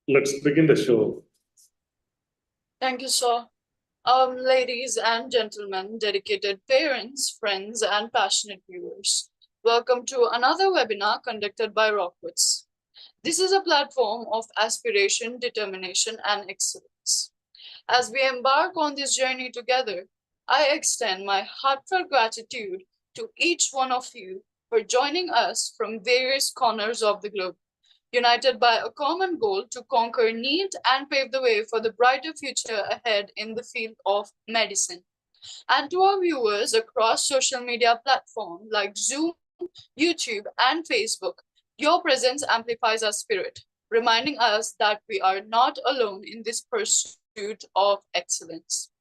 Let's begin the show. Thank you, sir. Ladies and gentlemen, dedicated parents, friends, and passionate viewers, welcome to another webinar conducted by Rockwoods. This is a platform of aspiration, determination, and excellence. As we embark on this journey together, I extend my heartfelt gratitude to each one of you for joining us from various corners of the globe, united by a common goal to conquer NEET and pave the way for the brighter future ahead in the field of medicine. And to our viewers across social media platforms like Zoom, YouTube, and Facebook, your presence amplifies our spirit, reminding us that we are not alone in this pursuit of excellence.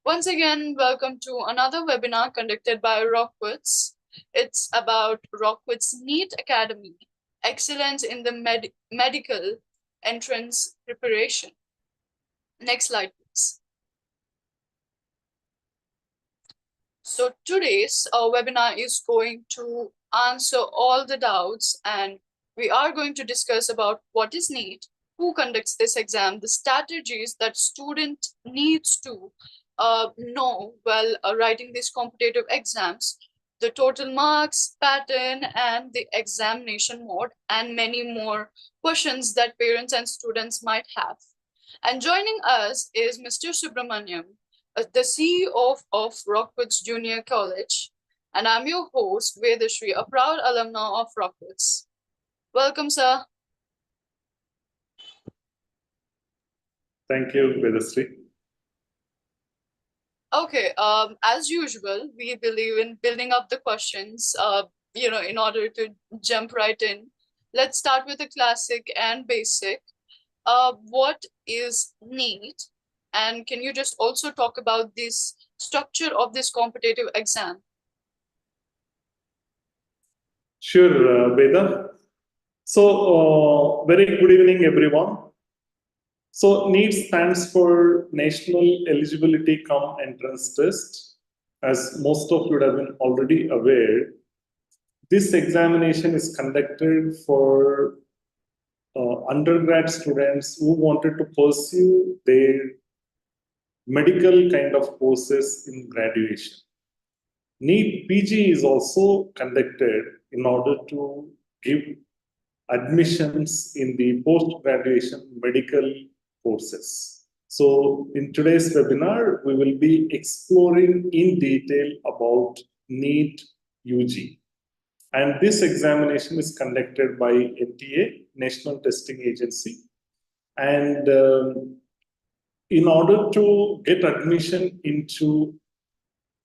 Once again, welcome to another webinar conducted by Rockwoods. It's about Rockwoods NEET Academy, excellence in the medical entrance preparation. Next slide, please. So today's webinar is going to answer all the doubts, and we are going to discuss about what is NEET, who conducts this exam, the strategies that student needs to know while writing these competitive exams, the total marks, pattern, and the examination mode, and many more questions that parents and students might have. And joining us is Mr. Subramaniam, the CEO of Rockwoods Junior College, and I'm your host, Vedashri, a proud alumna of Rockwoods. Welcome, sir. Thank you, Vedasri. Okay, as usual, we believe in building up the questions, in order to jump right in. Let's start with the classic and basic. What is NEET? And can you just also talk about this structure of this competitive exam? Sure, Veda. So, very good evening, everyone. So, NEET stands for National Eligibility Cum Entrance Test. As most of you would have been already aware, this examination is conducted for undergrad students who wanted to pursue their medical kind of courses in graduation. NEET PG is also conducted in order to give admissions in the post-graduation medical courses. So in today's webinar, we will be exploring in detail about NEET UG. And this examination is conducted by NTA, National Testing Agency. And in order to get admission into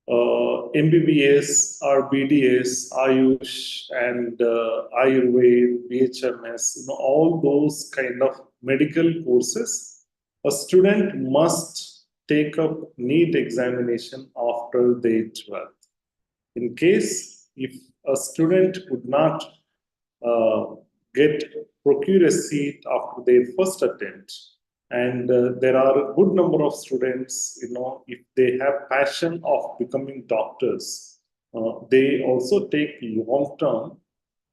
MBBS or BDS, Ayush, and Ayurved, BHMS, all those kind of medical courses, a student must take up NEET examination after their 12th. In case if a student would not procure a seat after their first attempt, and there are a good number of students, if they have passion of becoming doctors, they also take long term.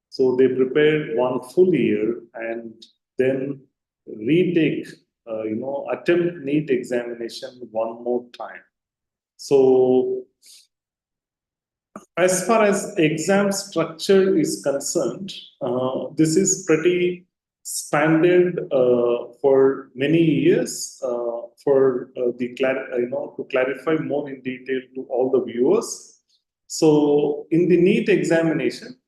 So they prepare one full year and then retake, attempt NEET examination one more time. So as far as exam structure is concerned, this is pretty standard for many years. To clarify more in detail to all the viewers. So in the NEET examination,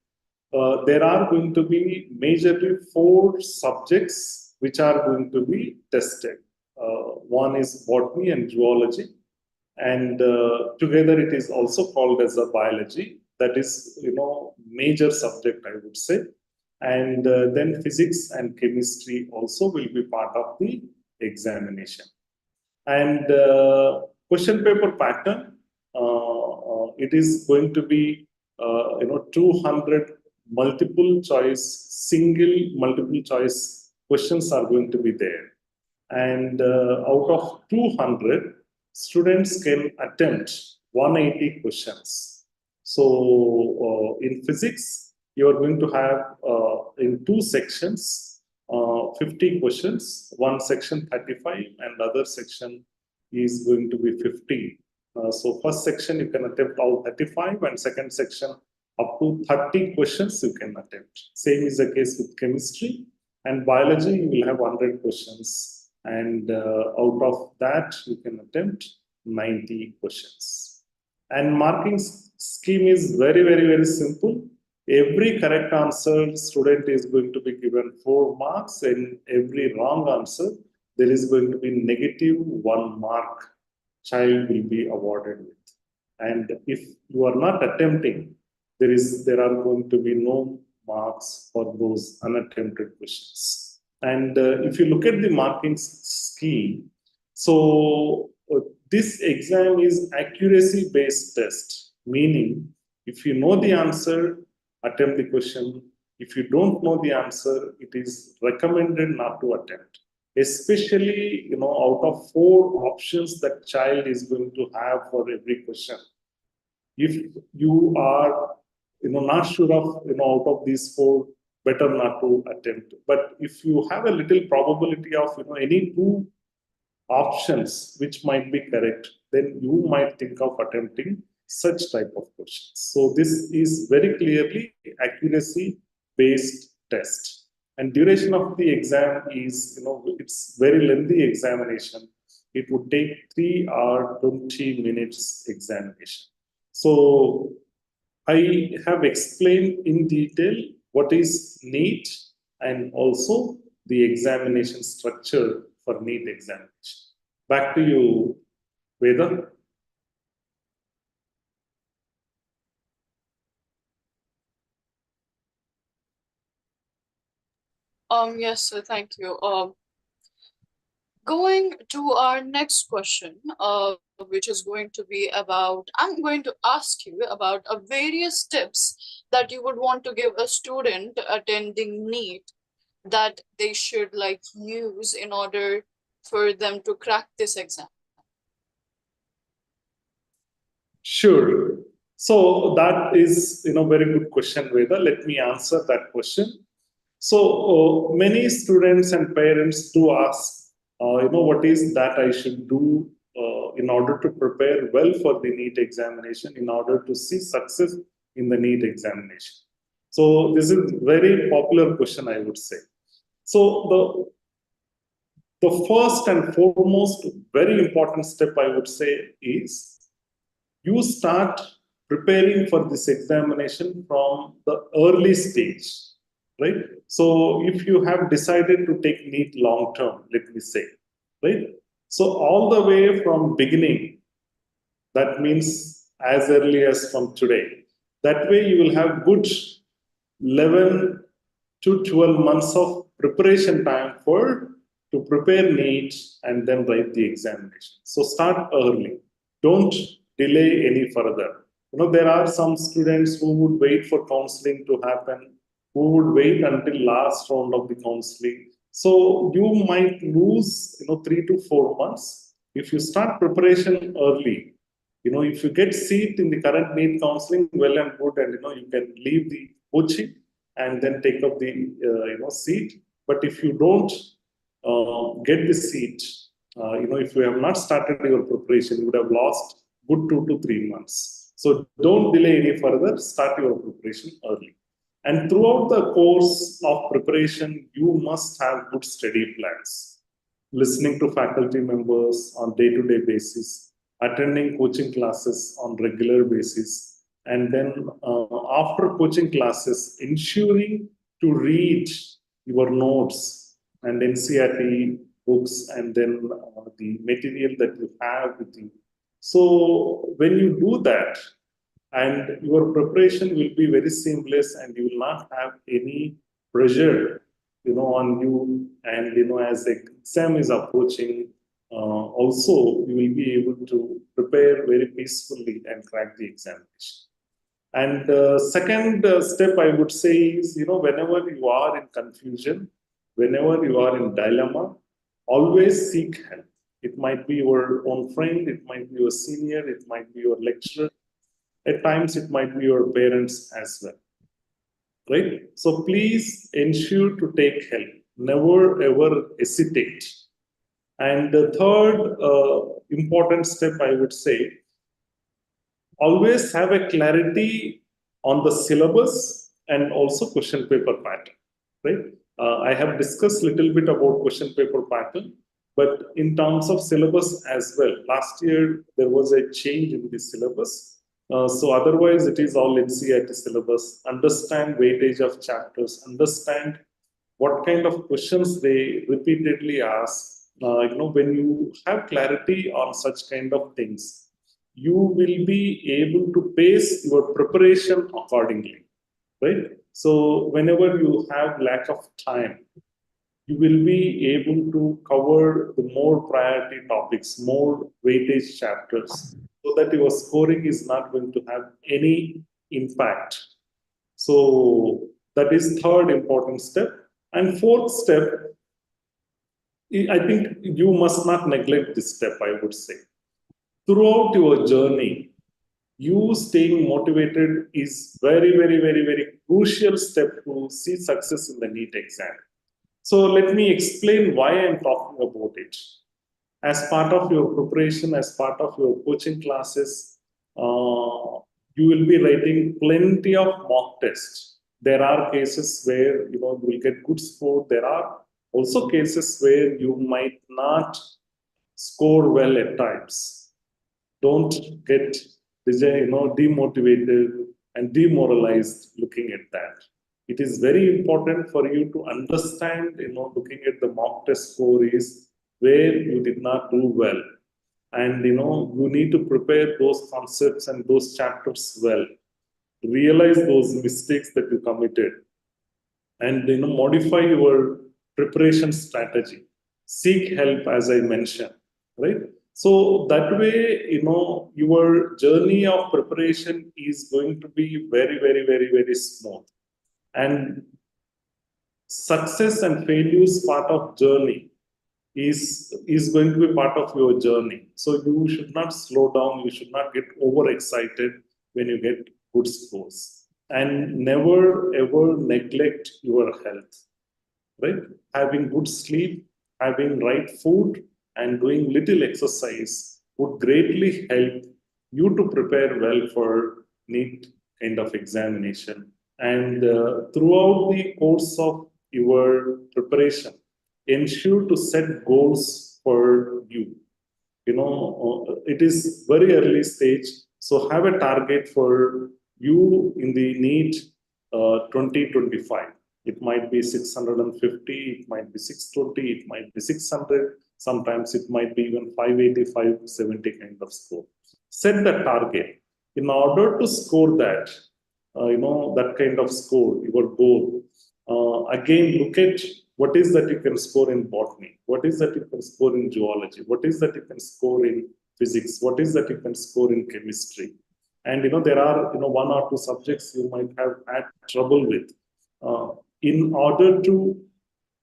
there are going to be majorly 4 subjects which are going to be tested. One is botany and zoology, and together it is also called as a biology. That is, major subject, I would say. And then physics and chemistry also will be part of the examination. And question paper pattern, it is going to be 200 multiple choice, single multiple choice questions are going to be there. And out of 200, students can attempt 180 questions. So in physics, you are going to have in 2 sections, 50 questions, one section 35 and other section is going to be 50. So first section you can attempt all 35 and second section up to 30 questions you can attempt. Same is the case with chemistry and biology, you will have 100 questions and out of that you can attempt 90 questions. And marking scheme is very simple. Every correct answer student is going to be given 4 marks and every wrong answer there is going to be -1 mark child will be awarded with. And if you are not attempting, there are going to be no marks for those unattempted questions. And if you look at the marking scheme, so this exam is accuracy based test, meaning if you know the answer, attempt the question. If you don't know the answer, it is recommended not to attempt. Especially, out of 4 options that child is going to have for every question. If you are, not sure of, out of these 4, better not to attempt. But if you have a little probability of, any 2 options which might be correct, then you might think of attempting such type of questions. So this is very clearly accuracy based test. And duration of the exam is, it's very lengthy examination. It would take 3 hours 20 minutes examination. So I have explained in detail what is NEET and also the examination structure for NEET examination. Back to you, Veda. Yes, sir, thank you. Going to our next question, which is going to be about, I'm going to ask you about various tips that you would want to give a student attending NEET that they should use in order for them to crack this exam. Sure. So that is, very good question, Veda. Let me answer that question. So many students and parents do ask, what is that I should do in order to prepare well for the NEET examination, in order to see success in the NEET examination. So this is very popular question, I would say. So the first and foremost very important step I would say is you start preparing for this examination from the early stage, right? So if you have decided to take NEET long term, let me say, right? So all the way from beginning, that means as early as from today. That way you will have good 11 to 12 months of preparation time to prepare NEET and then write the examination. So start early. Don't delay any further. There are some students who would wait for counseling to happen, who would wait until last round of the counseling. So you might lose, 3 to 4 months. If you start preparation early, if you get seat in the current NEET counseling, well and good, and you can leave the coaching and then take up the seat. But if you don't get the seat, if you have not started your preparation, you would have lost good 2 to 3 months. So don't delay any further, start your preparation early. And throughout the course of preparation, you must have good study plans, listening to faculty members on day-to-day basis, attending coaching classes on regular basis, and then after coaching classes, ensuring to read your notes and NCERT books and then the material that you have with you. So when you do that, and your preparation will be very seamless and you will not have any pressure, on you. And, as the exam is approaching, also you will be able to prepare very peacefully and crack the examination. And second step I would say is, whenever you are in confusion, whenever you are in dilemma, always seek help. It might be your own friend, it might be your senior, it might be your lecturer. At times, it might be your parents as well, right? So please ensure to take help. never ever hesitate. And the third important step, I would say, always have a clarity on the syllabus and also question paper pattern, right? I have discussed a little bit about question paper pattern, but in terms of syllabus as well, last year there was a change in the syllabus. So otherwise it is all NCERT syllabus. Understand weightage of chapters, understand what kind of questions they repeatedly ask. When you have clarity on such kind of things, you will be able to pace your preparation accordingly, right? So whenever you have lack of time, you will be able to cover the more priority topics, more weightage chapters, so that your scoring is not going to have any impact. So that is third important step. And fourth step, I think you must not neglect this step, I would say. Throughout your journey, you staying motivated is very, very, very, very crucial step to see success in the NEET exam. So let me explain why I'm talking about it. As part of your preparation, as part of your coaching classes, you will be writing plenty of mock tests. There are cases where you will get good score. There are also cases where you might not score well at times. Don't get demotivated and demoralized looking at that. It is very important for you to understand, looking at the mock test score is where you did not do well. And you need to prepare those concepts and those chapters well. Realize those mistakes that you committed and modify your preparation strategy. Seek help, as I mentioned, right? So that way, your journey of preparation is going to be very, very, very, very smooth. And success and failures part of journey is going to be part of your journey. So you should not slow down. You should not get overexcited when you get good scores. And never ever neglect your health, right? Having good sleep, having right food, and doing little exercise would greatly help you to prepare well for NEET kind of examination. And throughout the course of your preparation, ensure to set goals for you. It is very early stage, so have a target for you in the NEET 2025. It might be 650, it might be 620, it might be 600. Sometimes it might be even 580, 570 kind of score. Set the target. In order to score that, that kind of score, your goal, again, look at what is that you can score in botany, what is that you can score in zoology, what is that you can score in physics, what is that you can score in chemistry. And there are one or two subjects you might have had trouble with. In order to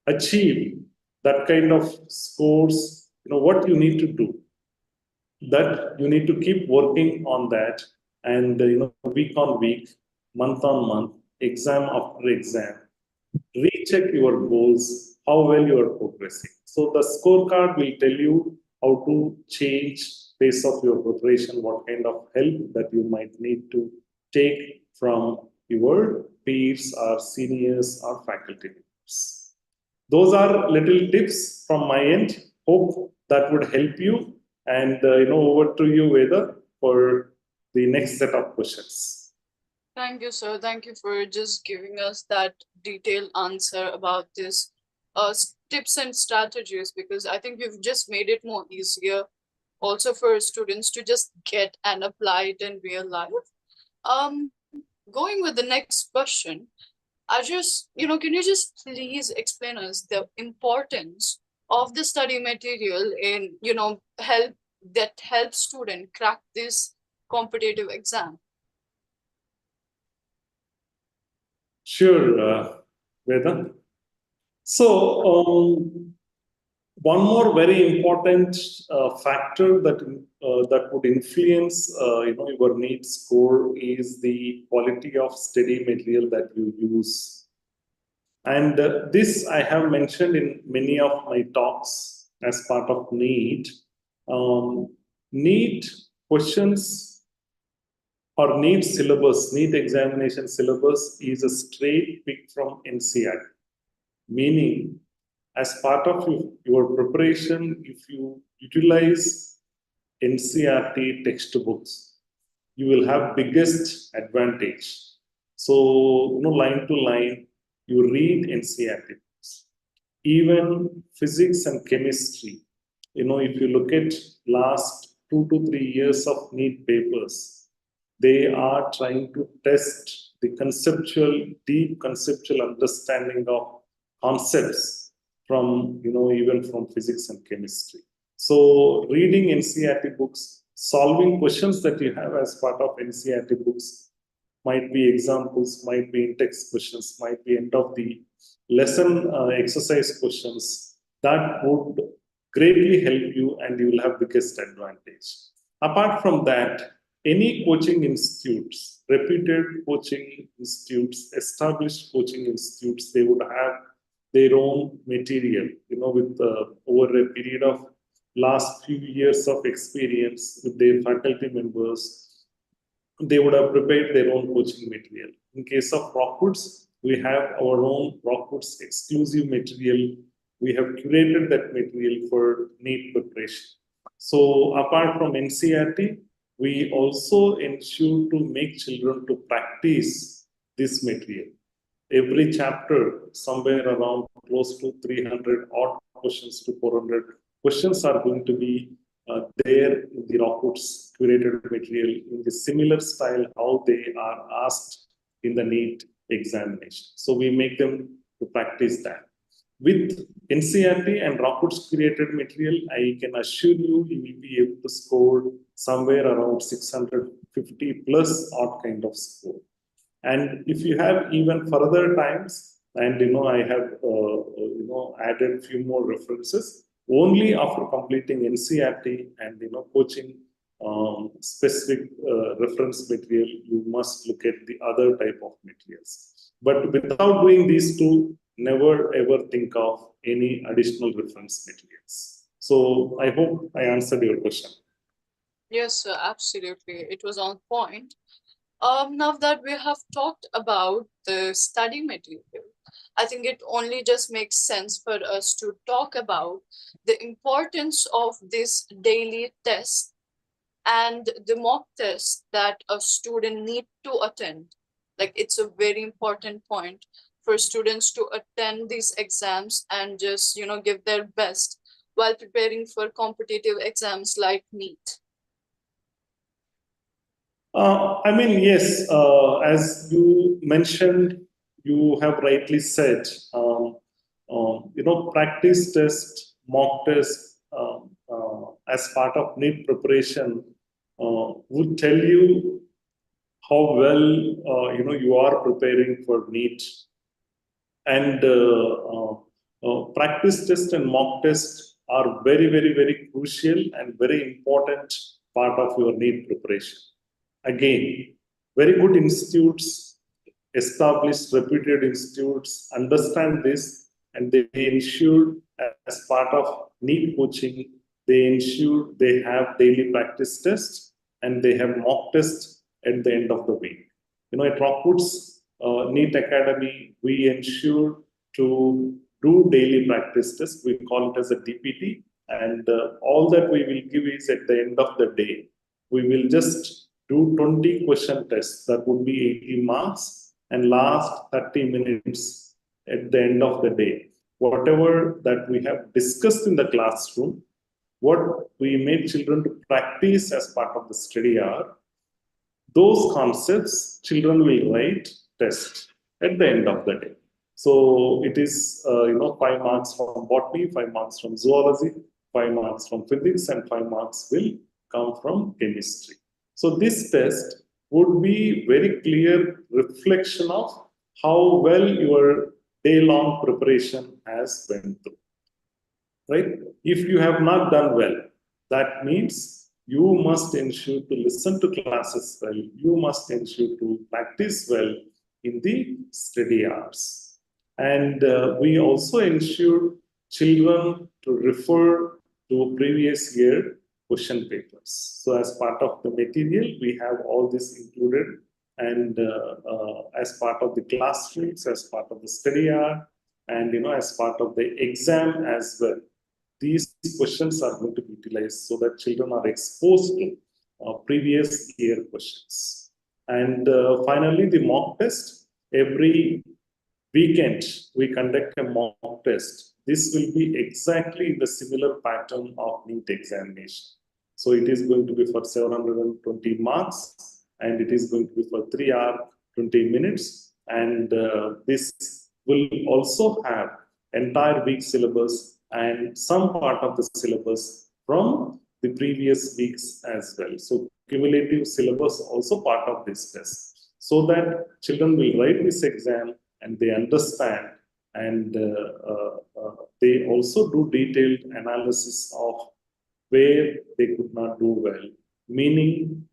achieve that kind of scores, what you need to do, that you need to keep working on that, and week on week, month on month, exam after exam, recheck your goals, how well you are progressing. So the scorecard will tell you how to change pace of your preparation, what kind of help that you might need to take from your peers or seniors or faculty members. Those are little tips from my end. Hope that would help you. And over to you, Veda, for the next set of questions. Thank you, sir. Thank you for just giving us that detailed answer about this tips and strategies, because I think you've just made it more easier also for students to just get and apply it in real life. Going with the next question, can you just please explain us the importance of the study material in, help student crack this competitive exam? Sure, Veda. So, one more very important factor that would influence your NEET score is the quality of study material that you use. And this I have mentioned in many of my talks as part of NEET. NEET questions or NEET syllabus, NEET examination syllabus is a straight pick from NCERT. Meaning, as part of your preparation, if you utilize NCERT textbooks, you will have biggest advantage. So, line to line, you read NCERT books. Even physics and chemistry, if you look at last 2 to 3 years of NEET papers, they are trying to test the deep conceptual understanding of concepts from, even from physics and chemistry. So reading NCERT books, solving questions that you have as part of NCERT books, might be examples, might be in-text questions, might be end of the lesson exercise questions, that would greatly help you and you will have biggest advantage. Apart from that, any coaching institutes, reputed coaching institutes, established coaching institutes, they would have their own material, with over a period of last few years of experience with their faculty members, they would have prepared their own coaching material. In case of Rockwoods, we have our own Rockwoods exclusive material. We have curated that material for NEET preparation. So apart from NCERT, we also ensure to make children to practice this material. Every chapter, somewhere around close to 300 odd questions to 400 questions are going to be there in the Rockwoods curated material in the similar style how they are asked in the NEET examination. So we make them to practice that. With NCERT and Rockwoods curated material, I can assure you, you will be able to score somewhere around 650 plus odd kind of score. And if you have even further times, and I have added few more references, only after completing NCERT and coaching specific reference material, you must look at the other type of materials. But without doing these two, never ever think of any additional reference materials. So I hope I answered your question. Yes, sir, absolutely. It was on point. Now that we have talked about the study material, I think it only just makes sense for us to talk about the importance of this daily test and the mock test that a student need to attend. Like, it's a very important point for students to attend these exams and just, give their best while preparing for competitive exams like NEET. Yes, as you mentioned, you have rightly said, practice test, mock test, as part of NEET preparation would tell you how well, you are preparing for NEET. And practice test and mock test are very, very, very crucial and very important part of your NEET preparation. Again, very good institutes, established, reputed institutes understand this, and they ensure, as part of NEET coaching, they ensure they have daily practice tests and they have mock tests at the end of the week. At Rockwoods NEET Academy, we ensure to do daily practice tests. We call it as a DPT, and all that we will give is at the end of the day. We will just do 20 question tests, that would be 80 marks, and last 30 minutes at the end of the day. Whatever that we have discussed in the classroom, what we made children to practice as part of the study hour, those concepts children will write test at the end of the day. So it is 5 marks from botany, 5 marks from zoology, 5 marks from physics, and 5 marks will come from chemistry. So this test would be very clear reflection of how well your day-long preparation has went through. Right? If you have not done well, that means you must ensure to listen to classes well. You must ensure to practice well in the study hours. And we also ensure children to refer to previous year question papers. So as part of the material, we have all this included, and as part of the classrooms, as part of the study hour, and as part of the exam as well. These questions are going to be utilized so that children are exposed to previous year questions. And finally, the mock test. Every weekend, we conduct a mock test. This will be exactly the similar pattern of NEET examination. So it is going to be for 720 marks, and it is going to be for 3 hours, 20 minutes. And this will also have entire week syllabus and some part of the syllabus from the previous weeks as well. So cumulative syllabus also part of this test, so that children will write this exam and they understand, and they also do detailed analysis of where they could not do well, meaning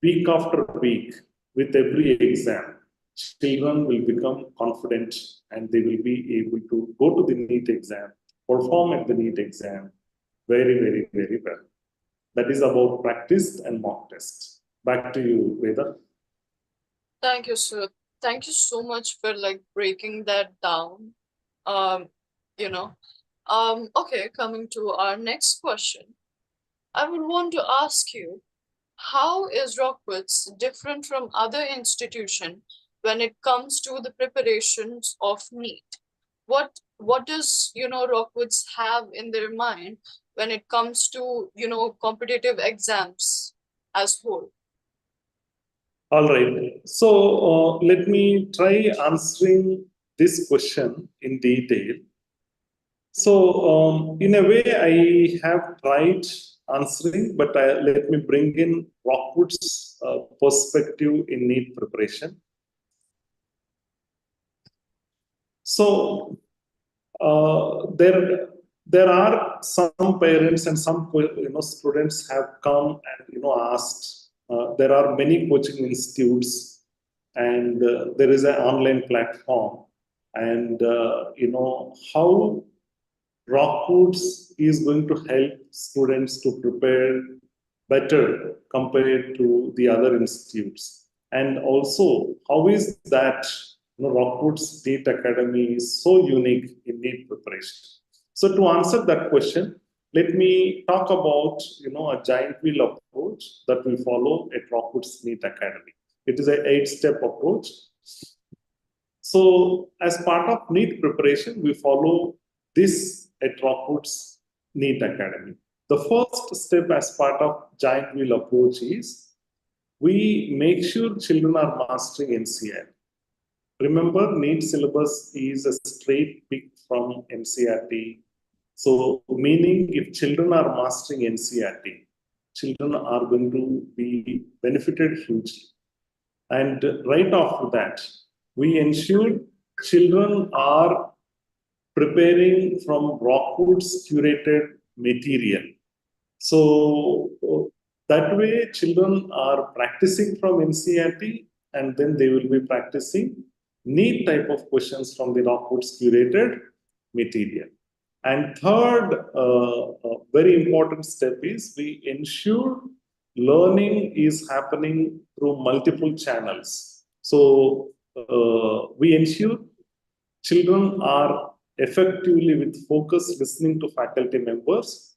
week after week with every exam, children will become confident and they will be able to go to the NEET exam, perform at the NEET exam very, very, very well. That is about practice and mock test. Back to you, Veda. Thank you, sir. Thank you so much for breaking that down. Um, you know. Okay, coming to our next question. I would want to ask you, how is Rockwoods different from other institutions when it comes to the preparations of NEET? What does Rockwoods have in their mind when it comes to competitive exams as whole? All right. So let me try answering this question in detail. So in a way, I have tried answering, but let me bring in Rockwood's perspective in NEET preparation. So there are some parents and some students have come and asked. There are many coaching institutes, and there is an online platform, and how Rockwoods is going to help students to prepare better compared to the other institutes. And also, how is that Rockwoods NEET Academy is so unique in NEET preparation? So to answer that question, let me talk about a giant wheel approach that we follow at Rockwoods NEET Academy. It is an 8-step approach. So as part of NEET preparation, we follow this at Rockwoods NEET Academy. The first step as part of giant wheel approach is we make sure children are mastering NCERT. Remember, NEET syllabus is a straight pick from NCERT. So meaning if children are mastering NCERT, children are going to be benefited hugely. And right after that, we ensure children are preparing from Rockwoods curated material. So that way, children are practicing from NCERT, and then they will be practicing NEET type of questions from the Rockwoods curated material. And third, very important step is we ensure learning is happening through multiple channels. So we ensure children are effectively with focus listening to faculty members.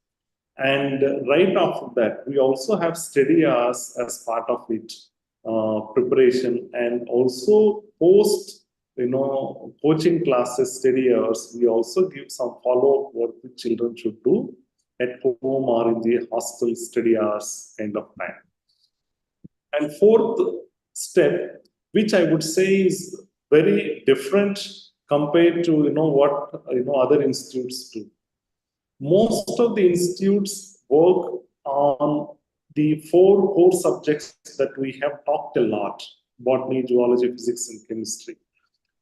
And right after that, we also have study hours as part of it, preparation, and also post coaching classes, study hours. We also give some follow-up what the children should do at home or in the hostel study hours kind of time. And fourth step, which I would say is very different compared to what other institutes do. Most of the institutes work on the 4 core subjects that we have talked a lot: botany, zoology, physics, and chemistry.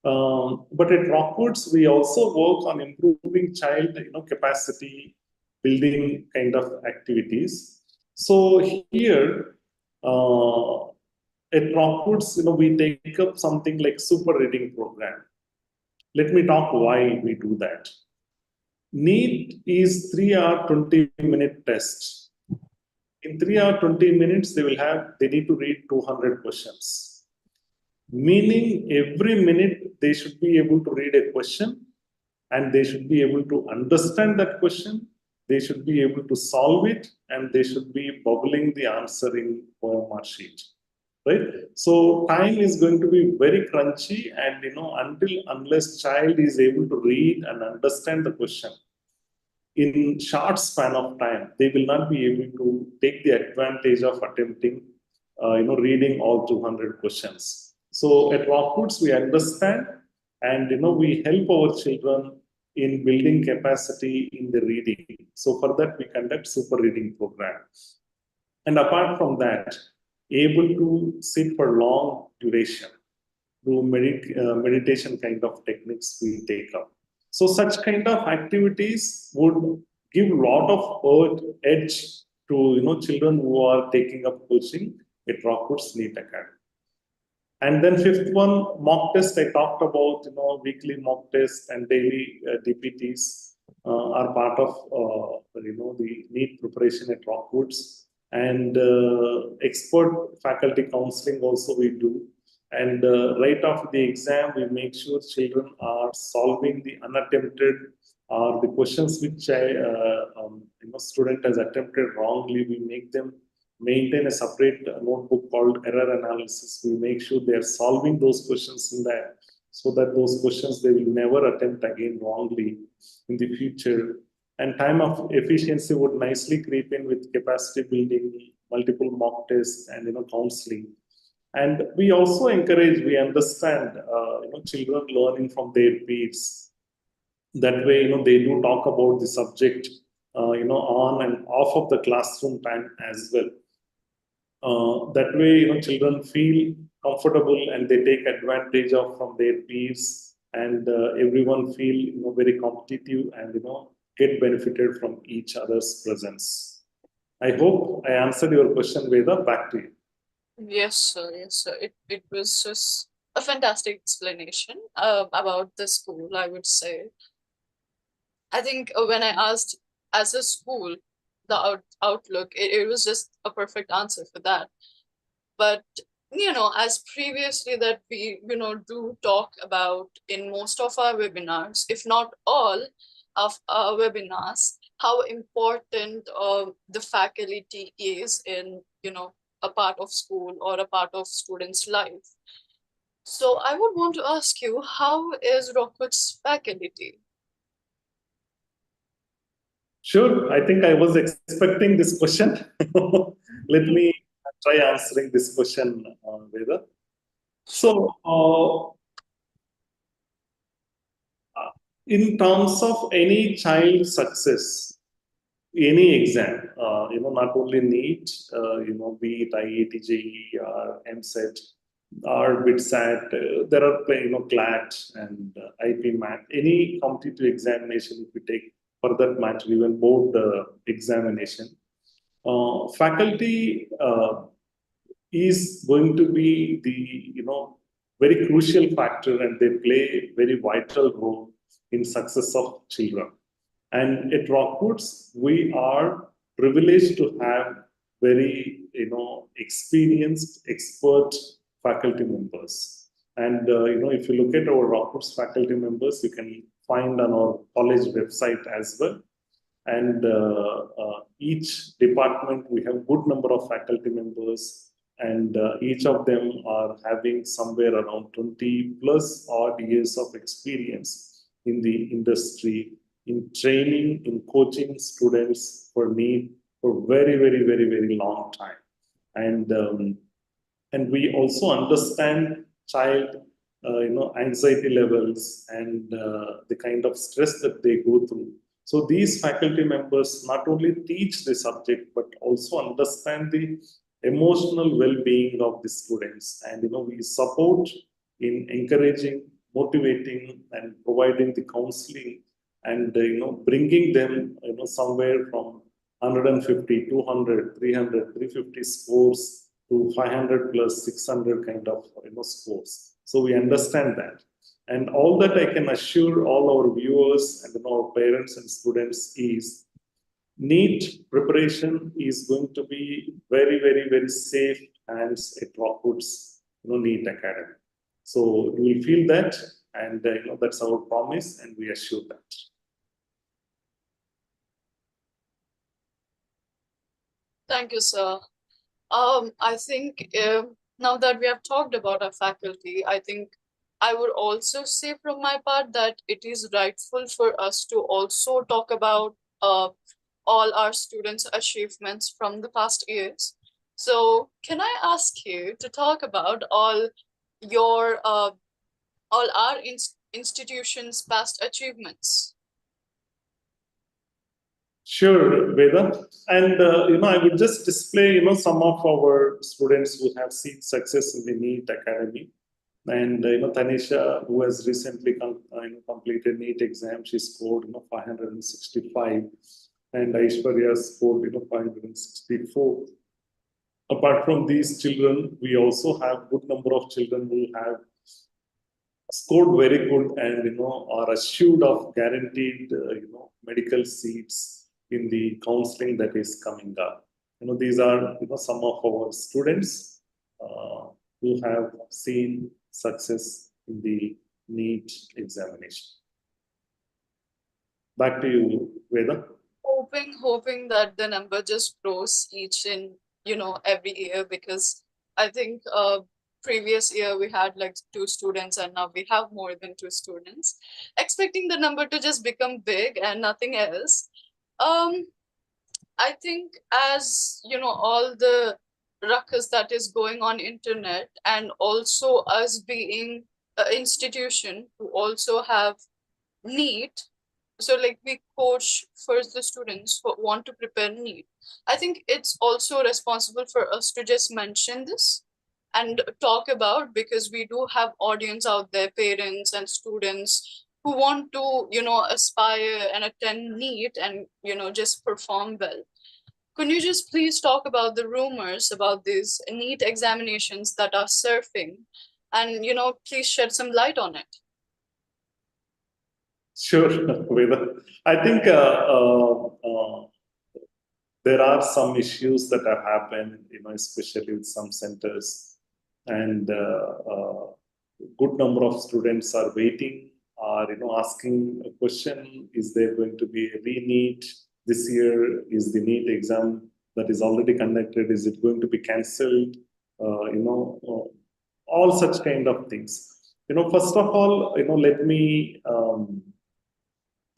But at Rockwoods, we also work on improving child capacity building kind of activities. So here at Rockwoods, we take up something like super reading program. Let me talk why we do that. NEET is 3 hour 20-minute test. In 3 hour 20 minutes, they need to read 200 questions. Meaning every minute they should be able to read a question and they should be able to understand that question. They should be able to solve it and they should be bubbling the answer in OMR sheet. Right? So time is going to be very crunchy, and unless child is able to read and understand the question in short span of time, they will not be able to take the advantage of attempting, reading all 200 questions. So at Rockwoods, we understand and we help our children in building capacity in the reading. So for that, we conduct super reading programs. And apart from that, able to sit for long duration, do meditation kind of techniques we take up. So such kind of activities would give a lot of edge to children who are taking up coaching at Rockwoods NEET Academy. And then fifth one, mock test. I talked about weekly mock test and daily DPTs are part of the NEET preparation at Rockwoods. And expert faculty counseling also we do. And right after the exam, we make sure children are solving the unattempted or the questions which student has attempted wrongly. We make them maintain a separate notebook called error analysis. We make sure they are solving those questions in that, so that those questions they will never attempt again wrongly in the future. And time of efficiency would nicely creep in with capacity building, multiple mock tests, and counseling. And we also encourage, we understand, children learning from their peers. That way, they do talk about the subject, on and off of the classroom time as well. That way, children feel comfortable and they take advantage of from their peers, and everyone feel very competitive and get benefited from each other's presence. I hope I answered your question, Veda. Back to you. Yes, sir. Yes, sir. It was just a fantastic explanation about the school, I would say. I think when I asked as a school, the outlook, it was just a perfect answer for that. But as previously that we do talk about in most of our webinars, if not all of our webinars, how important the faculty is in a part of school or a part of students' life. So I would want to ask you, how is Rockwoods faculty? Sure, I think I was expecting this question. Let me try answering this question, Veda. So, in terms of any child success, any exam, not only NEET, be it IIT, JEE, or MSET, or BITSAT, there are CLAT and IP MAT, any competitive examination if we take for that matter, even board examination. Faculty is going to be the very crucial factor, and they play a very vital role in success of children. And at Rockwoods, we are privileged to have very experienced, expert faculty members. And if you look at our Rockwoods faculty members, you can find on our college website as well. And each department, we have good number of faculty members, and each of them are having somewhere around 20 plus odd years of experience in the industry, in training, in coaching students for NEET for very, very, very, very long time. And we also understand child anxiety levels and the kind of stress that they go through. So these faculty members not only teach the subject, but also understand the emotional well-being of the students. And we support in encouraging, motivating, and providing the counseling, and bringing them somewhere from 150, 200, 300, 350 scores to 500 plus 600 kind of scores. So we understand that. And all that I can assure all our viewers and our parents and students is NEET preparation is going to be very, very, very safe hands at Rockwoods, NEET Academy. So you will feel that, and that's our promise, and we assure that. Thank you, sir. I think now that we have talked about our faculty, I think I would also say from my part that it is rightful for us to also talk about all our students' achievements from the past years. So, can I ask you to talk about your all our institutions' past achievements? Sure, Veda. And I would just display some of our students who have seen success in the NEET Academy. And Tanisha, who has recently completed NEET exam, she scored 565, and Aishwarya scored 564. Apart from these children, we also have good number of children who have scored very good and are assured of guaranteed medical seats in the counseling that is coming up. These are some of our students who have seen success in the NEET examination. Back to you, Veda. Hoping that the number just grows each in every year, because I think previous year we had like 2 students and now we have more than 2 students, expecting the number to just become big and nothing else. I think, as all the ruckus that is going on internet, and also us being an institution who also have NEET, so like we coach for the students who want to prepare NEET. I think it's also responsible for us to just mention this and talk about, because we do have audience out there, parents and students who want to aspire and attend NEET and just perform well. Could you just please talk about the rumors about these NEET examinations that are surfing, and please shed some light on it? Sure, Veda. I think there are some issues that have happened, especially with some centers, and good number of students are waiting, or asking a question: is there going to be a re-NEET this year? Is the NEET exam that is already conducted, is it going to be cancelled? All such kind of things. First of all, let me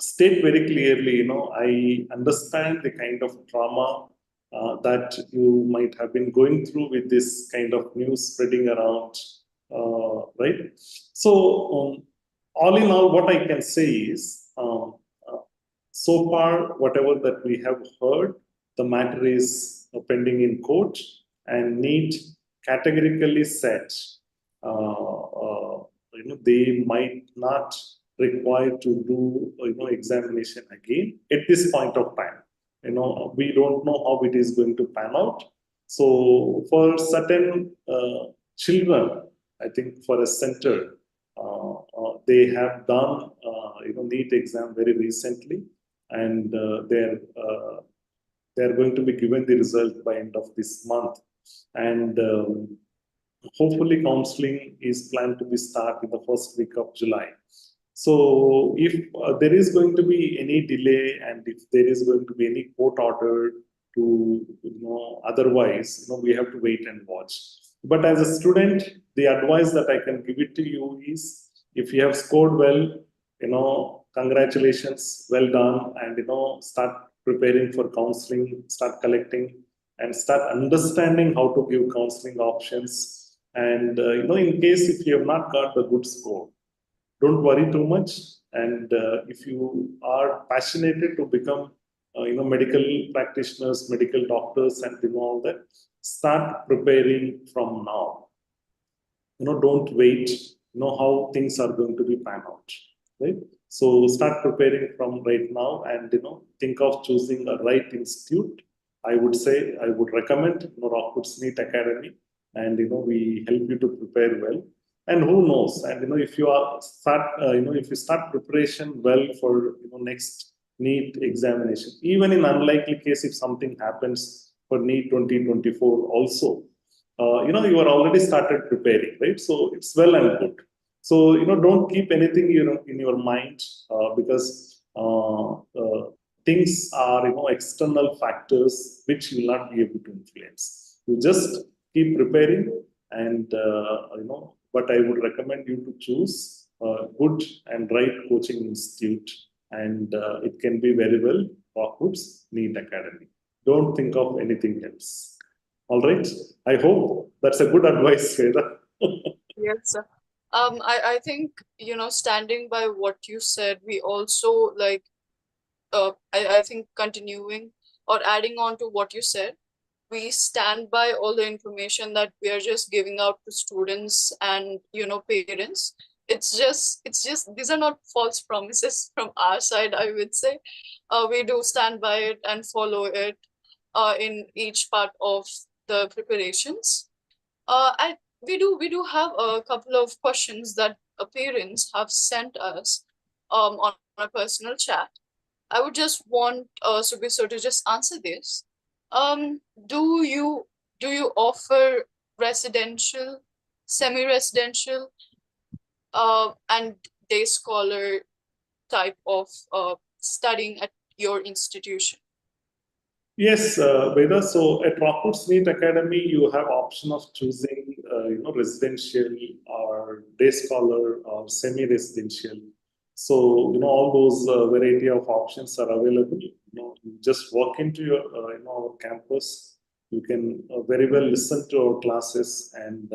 state very clearly, I understand the kind of trauma that you might have been going through with this kind of news spreading around, right? So, all in all, what I can say is, so far, whatever that we have heard, the matter is pending in court, and NEET categorically said, they might not required to do examination again at this point of time. We don't know how it is going to pan out. So for certain children, I think for a center, they have done NEET exam very recently, and they're going to be given the result by end of this month, and hopefully counseling is planned to be start in the first week of July. So if there is going to be any delay, and if there is going to be any court order to otherwise, we have to wait and watch. But as a student, the advice that I can give it to you is, if you have scored well, congratulations, well done, and start preparing for counseling, start collecting, and start understanding how to give counseling options. And in case if you have not got the good score, don't worry too much. And if you are passionate to become, medical practitioners, medical doctors, and all that, start preparing from now. Don't wait. Know how things are going to be pan out, right? So start preparing from right now, and think of choosing a right institute. I would say I would recommend Rockwoods NEET Academy, and we help you to prepare well. And who knows? And if you if you start preparation well for next NEET examination, even in unlikely case if something happens for NEET 2024 also, you are already started preparing, right? So it's well and good. So don't keep anything in your mind, because things are external factors which you will not be able to influence. You just keep preparing, and but I would recommend you to choose a good and right coaching institute, and it can be very well Rockwoods NEET Academy. Don't think of anything else. All right. I hope that's a good advice, Veda. Yes, sir. I think, standing by what you said, we also like, I think continuing or adding on to what you said, we stand by all the information that we are just giving out to students and, parents. It's just, these are not false promises from our side, I would say. We do stand by it and follow it in each part of the preparations. I we do have a couple of questions that parents have sent us on a personal chat. I would just want Subiso to just answer this. Do you offer residential, semi-residential, and day scholar type of studying at your institution? Yes, Veda. So at Rockwoods NEET Academy, you have option of choosing, residential or day scholar or semi-residential. So all those variety of options are available. You just walk into your, our campus. You can very well listen to our classes and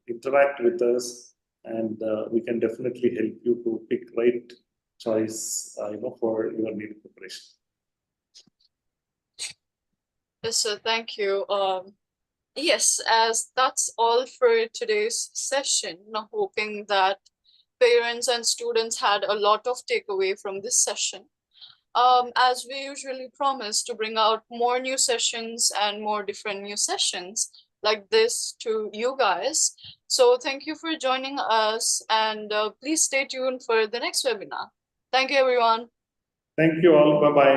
interact with us, and we can definitely help you to pick right choice, for your NEET preparation. Yes, sir. Thank you. Yes, as that's all for today's session. Hoping that parents and students had a lot of takeaway from this session. As we usually promise to bring out more new sessions and more different new sessions like this to you guys. So thank you for joining us, and please stay tuned for the next webinar. Thank you, everyone. Thank you all. Bye bye.